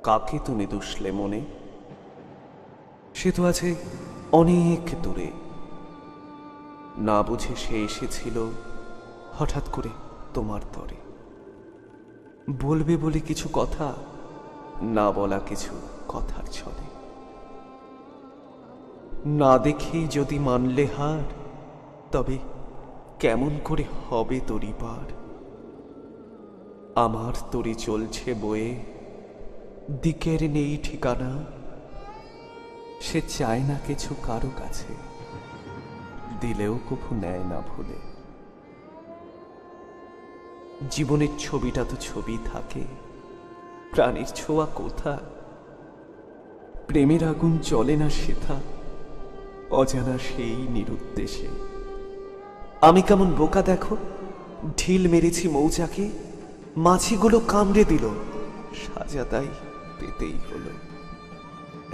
কাকে তুমি দুষলে মনে? সে তো আছে অনেক দূরে। না বুঝে সে এসেছিল হঠাৎ করে তোমার তরে। বলবে বলে কিছু কথা, না বলা কিছু কথার ছলে। না দেখেই যদি মানলে হার, তবে কেমন করে হবে তরি পার? আমার তরি চলছে বয়ে, দিকের নেই ঠিকানা। সে চায় না কিছু কারো কাছে, দিলেও কভু নেয় না ভুলে। জীবনের ছবিটা তো ছবি থাকে, প্রাণের ছোঁয়া কোথা? প্রেমের আগুন জ্বলে না সেথা, অজানা সেই নিরুদ্দেশে। আমি কেমন বোকা দেখো, ঢিল মেরেছি মৌচাকে, মাছিগুলো কামড়ে দিল, সাজা তাই পেতেই হলো।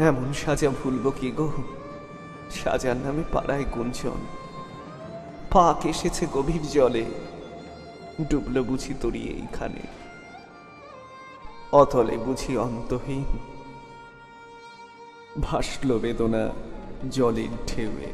এমন সাজা ভুলব কি গো? সাজার নামে পাড়ায় গুঞ্জন, পাক এসেছে গভীর জলে, ডুবলো বুঝি তরি এইখানে। অতলে বুঝি অন্তহীন, ভাসল বেদনা জলের ঢেউয়ে।